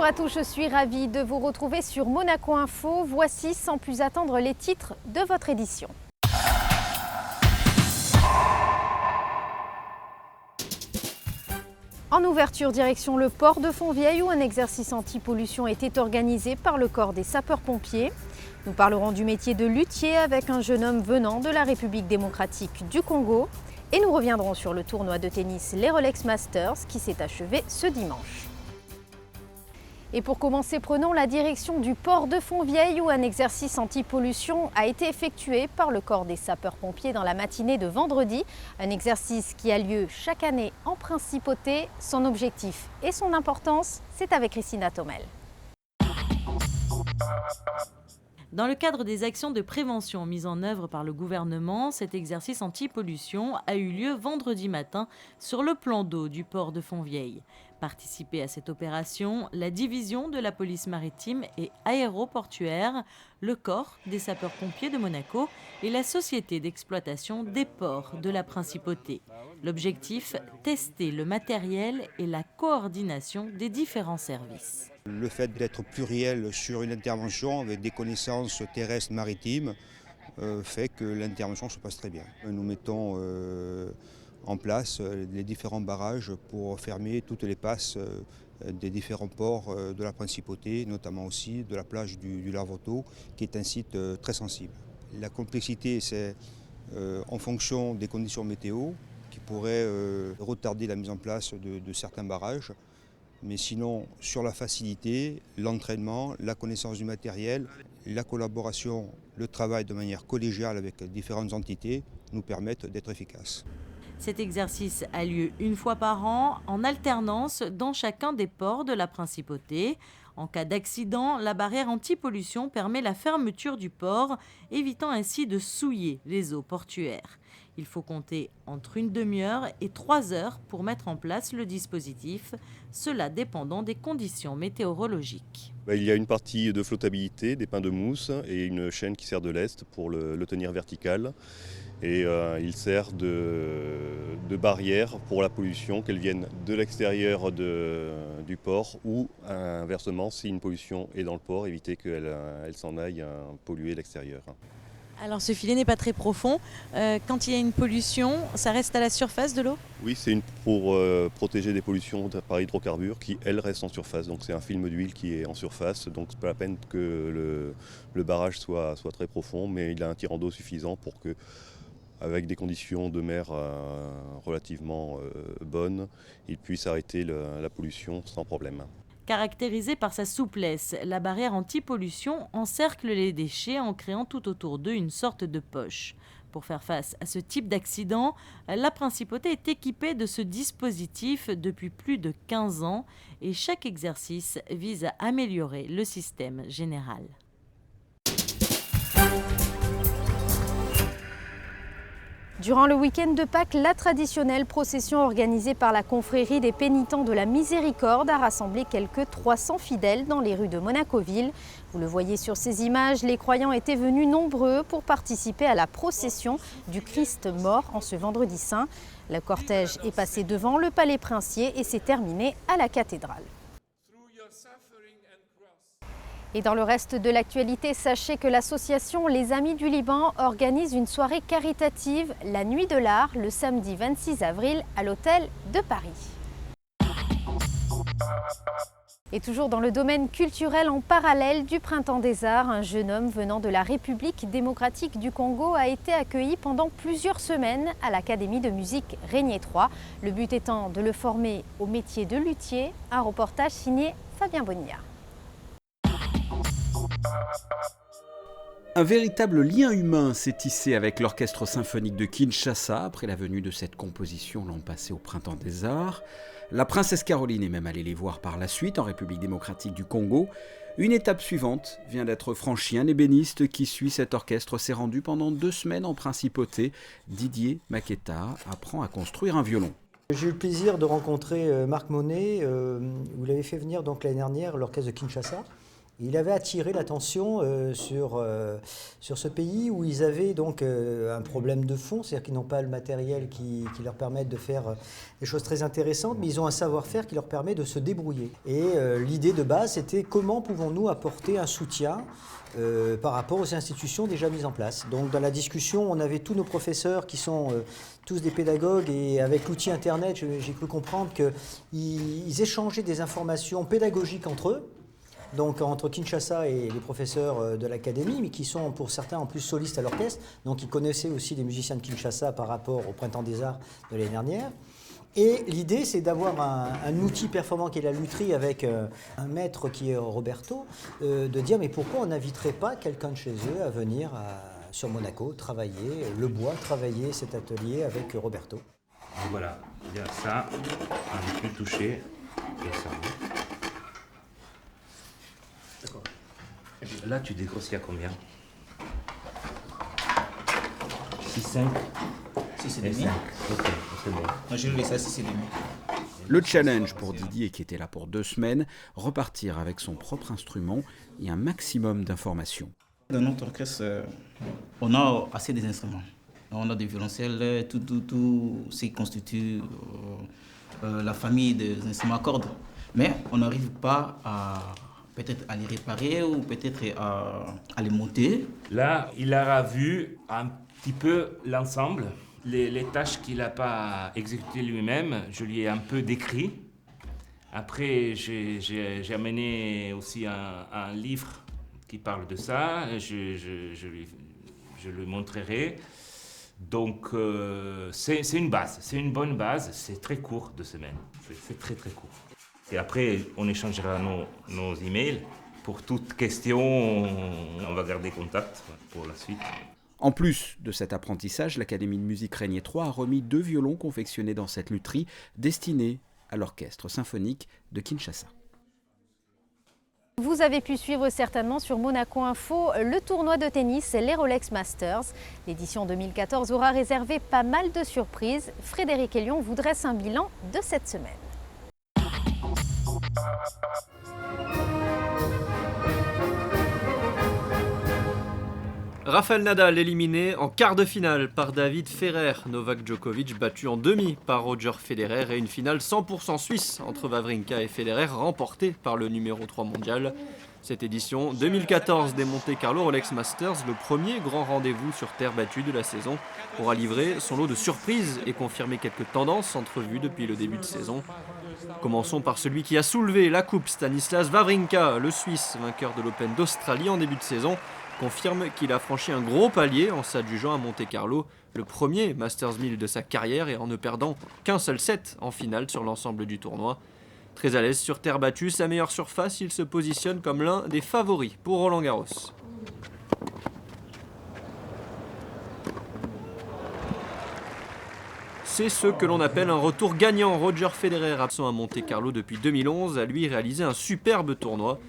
Bonjour à tous, je suis ravie de vous retrouver sur Monaco Info. Voici sans plus attendre les titres de votre édition. En ouverture, direction le port de Fontvieille où un exercice anti-pollution était organisé par le corps des sapeurs-pompiers. Nous parlerons du métier de luthier avec un jeune homme venant de la République démocratique du Congo. Et nous reviendrons sur le tournoi de tennis Les Rolex Masters qui s'est achevé ce dimanche. Et pour commencer, prenons la direction du port de Fontvieille où un exercice anti-pollution a été effectué par le corps des sapeurs-pompiers dans la matinée de vendredi. Un exercice qui a lieu chaque année en principauté. Son objectif et son importance, c'est avec Christina Thomel. Dans le cadre des actions de prévention mises en œuvre par le gouvernement, cet exercice anti-pollution a eu lieu vendredi matin sur le plan d'eau du port de Fontvieille. Participé à cette opération, la division de la police maritime et aéroportuaire, le corps des sapeurs-pompiers de Monaco et la société d'exploitation des ports de la principauté. L'objectif, tester le matériel et la coordination des différents services. Le fait d'être pluriel sur une intervention avec des connaissances terrestres, maritimes, fait que l'intervention se passe très bien. Nous mettons en place les différents barrages pour fermer toutes les passes des différents ports de la principauté, notamment aussi de la plage du Larvoto, qui est un site très sensible. La complexité, c'est en fonction des conditions météo, qui pourraient retarder la mise en place de certains barrages. Mais sinon, sur la facilité, l'entraînement, la connaissance du matériel, la collaboration, le travail de manière collégiale avec différentes entités nous permettent d'être efficaces. Cet exercice a lieu une fois par an, en alternance dans chacun des ports de la principauté. En cas d'accident, la barrière anti-pollution permet la fermeture du port, évitant ainsi de souiller les eaux portuaires. Il faut compter entre une demi-heure et 3 heures pour mettre en place le dispositif, cela dépendant des conditions météorologiques. Il y a une partie de flottabilité, des pains de mousse et une chaîne qui sert de lest pour le tenir vertical. Et il sert de barrière pour la pollution, qu'elle vienne de l'extérieur du port ou inversement, si une pollution est dans le port, éviter qu'elle s'en aille polluer l'extérieur. Alors ce filet n'est pas très profond. Quand il y a une pollution, ça reste à la surface de l'eau ? Oui, c'est pour protéger des pollutions par hydrocarbures qui, elles, restent en surface. Donc c'est un film d'huile qui est en surface, donc c'est pas la peine que le barrage soit très profond, mais il a un tirant d'eau suffisant pour que, avec des conditions de mer relativement bonnes, il puisse arrêter la pollution sans problème. Caractérisée par sa souplesse, la barrière anti-pollution encercle les déchets en créant tout autour d'eux une sorte de poche. Pour faire face à ce type d'accident, la principauté est équipée de ce dispositif depuis plus de 15 ans et chaque exercice vise à améliorer le système général. Durant le week-end de Pâques, la traditionnelle procession organisée par la confrérie des pénitents de la Miséricorde a rassemblé quelques 300 fidèles dans les rues de Monaco-Ville. Vous le voyez sur ces images, les croyants étaient venus nombreux pour participer à la procession du Christ mort en ce vendredi saint. Le cortège est passé devant le palais princier et s'est terminé à la cathédrale. Et dans le reste de l'actualité, sachez que l'association Les Amis du Liban organise une soirée caritative, la Nuit de l'Art, le samedi 26 avril à l'hôtel de Paris. Et toujours dans le domaine culturel, en parallèle du Printemps des Arts, un jeune homme venant de la République démocratique du Congo a été accueilli pendant plusieurs semaines à l'Académie de musique Régnier 3. Le but étant de le former au métier de luthier. Un reportage signé Fabien Bonilla. Un véritable lien humain s'est tissé avec l'Orchestre symphonique de Kinshasa après la venue de cette composition l'an passé au Printemps des Arts. La princesse Caroline est même allée les voir par la suite en République démocratique du Congo. Une étape suivante vient d'être franchie. Un ébéniste qui suit cet orchestre s'est rendu pendant 2 semaines en principauté. Didier Maqueta apprend à construire un violon. J'ai eu le plaisir de rencontrer Marc Monet. Vous l'avez fait venir donc l'année dernière, l'orchestre de Kinshasa. Il avait attiré l'attention sur ce pays où ils avaient donc un problème de fond, c'est-à-dire qu'ils n'ont pas le matériel qui leur permette de faire des choses très intéressantes, mais ils ont un savoir-faire qui leur permet de se débrouiller. Et l'idée de base, c'était comment pouvons-nous apporter un soutien par rapport aux institutions déjà mises en place. Donc dans la discussion, on avait tous nos professeurs qui sont tous des pédagogues, et avec l'outil Internet, j'ai cru comprendre qu'ils échangeaient des informations pédagogiques entre eux, donc entre Kinshasa et les professeurs de l'académie, mais qui sont pour certains en plus solistes à l'orchestre, donc ils connaissaient aussi les musiciens de Kinshasa par rapport au Printemps des Arts de l'année dernière. Et l'idée, c'est d'avoir un outil performant qui est la lutherie avec un maître qui est Roberto, de dire mais pourquoi on n'inviterait pas quelqu'un de chez eux à venir sur Monaco travailler le bois, travailler cet atelier avec Roberto. Et voilà, il y a ça, on peut toucher et ça. D'accord. Là, tu dégrossis à combien? 6,5. 6,5. Ok, c'est bon. Moi, je laisse à 6,5. Le challenge pour Didier, qui était là pour 2 semaines, repartir avec son propre instrument et un maximum d'informations. Dans notre orchestre, on a assez des instruments. On a des violoncelles, tout ce qui constitue la famille des instruments à cordes. Mais on n'arrive pas à peut-être à les réparer ou peut-être à les monter. Là, il aura vu un petit peu l'ensemble. Les tâches qu'il n'a pas exécutées lui-même, je lui ai un peu décrit. Après, j'ai amené aussi un livre qui parle de ça. Je le montrerai. Donc, c'est une base, c'est une bonne base. C'est très court, 2 semaines. C'est très, très court. Et après, on échangera nos emails. Pour toute question, on va garder contact pour la suite. En plus de cet apprentissage, l'Académie de musique Régnier 3 a remis 2 violons confectionnés dans cette lutherie destinés à l'orchestre symphonique de Kinshasa. Vous avez pu suivre certainement sur Monaco Info le tournoi de tennis, les Rolex Masters. L'édition 2014 aura réservé pas mal de surprises. Frédéric Elion vous dresse un bilan de cette semaine. Rafael Nadal éliminé en quart de finale par David Ferrer, Novak Djokovic battu en demi par Roger Federer et une finale 100% suisse entre Wawrinka et Federer remportée par le numéro 3 mondial. Cette édition 2014 des Monte Carlo Rolex Masters, le premier grand rendez-vous sur terre battue de la saison, aura livré son lot de surprises et confirmé quelques tendances entrevues depuis le début de saison. Commençons par celui qui a soulevé la coupe, Stanislas Wawrinka, le Suisse, vainqueur de l'Open d'Australie en début de saison, confirme qu'il a franchi un gros palier en s'adjugeant à Monte Carlo, le premier Masters 1000 de sa carrière et en ne perdant qu'un seul set en finale sur l'ensemble du tournoi. Très à l'aise sur terre battue, sa meilleure surface, il se positionne comme l'un des favoris pour Roland Garros. C'est ce que l'on appelle un retour gagnant. Roger Federer, absent à Monte Carlo depuis 2011, a lui réalisé un superbe tournoi.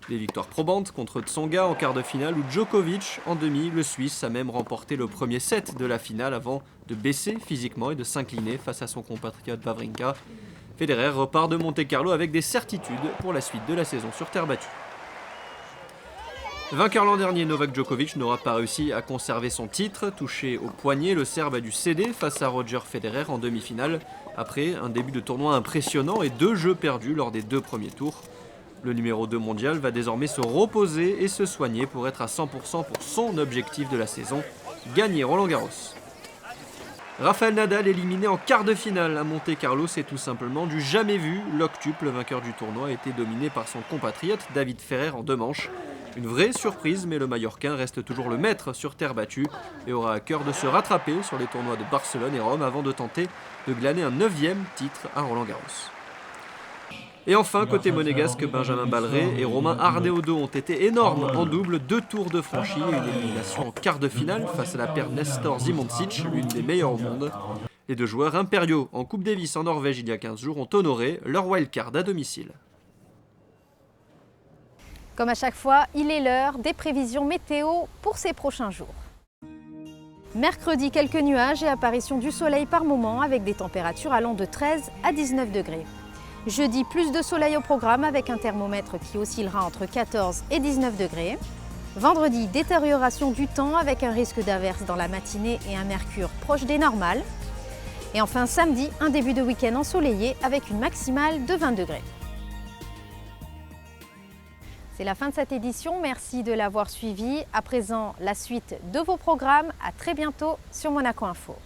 Des victoires probantes contre Tsonga en quart de finale ou Djokovic en demi. Le Suisse a même remporté le premier set de la finale avant de baisser physiquement et de s'incliner face à son compatriote Wawrinka. Federer repart de Monte Carlo avec des certitudes pour la suite de la saison sur terre battue. Vainqueur l'an dernier, Novak Djokovic n'aura pas réussi à conserver son titre. Touché au poignet, le Serbe a dû céder face à Roger Federer en demi-finale, après un début de tournoi impressionnant et 2 jeux perdus lors des 2 premiers tours. Le numéro 2 mondial va désormais se reposer et se soigner pour être à 100% pour son objectif de la saison, gagner Roland Garros. Rafael Nadal éliminé en quart de finale à Monte Carlo, c'est tout simplement du jamais vu. L'octuple vainqueur du tournoi a été dominé par son compatriote David Ferrer en 2 manches. Une vraie surprise, mais le Mallorquin reste toujours le maître sur terre battue et aura à cœur de se rattraper sur les tournois de Barcelone et Rome avant de tenter de glaner un 9e titre à Roland Garros. Et enfin, côté monégasque, Benjamin Balleret et Romain Arnaudot ont été énormes en double, 2 tours de franchis et une élimination en quart de finale face à la paire Nestor Zimončić, l'une des meilleures au monde. Les 2 joueurs impériaux en Coupe Davis en Norvège il y a 15 jours ont honoré leur wildcard à domicile. Comme à chaque fois, il est l'heure des prévisions météo pour ces prochains jours. Mercredi, quelques nuages et apparition du soleil par moment avec des températures allant de 13 à 19 degrés. Jeudi, plus de soleil au programme avec un thermomètre qui oscillera entre 14 et 19 degrés. Vendredi, détérioration du temps avec un risque d'averse dans la matinée et un mercure proche des normales. Et enfin samedi, un début de week-end ensoleillé avec une maximale de 20 degrés. C'est la fin de cette édition, merci de l'avoir suivi. À présent, la suite de vos programmes. À très bientôt sur Monaco Info.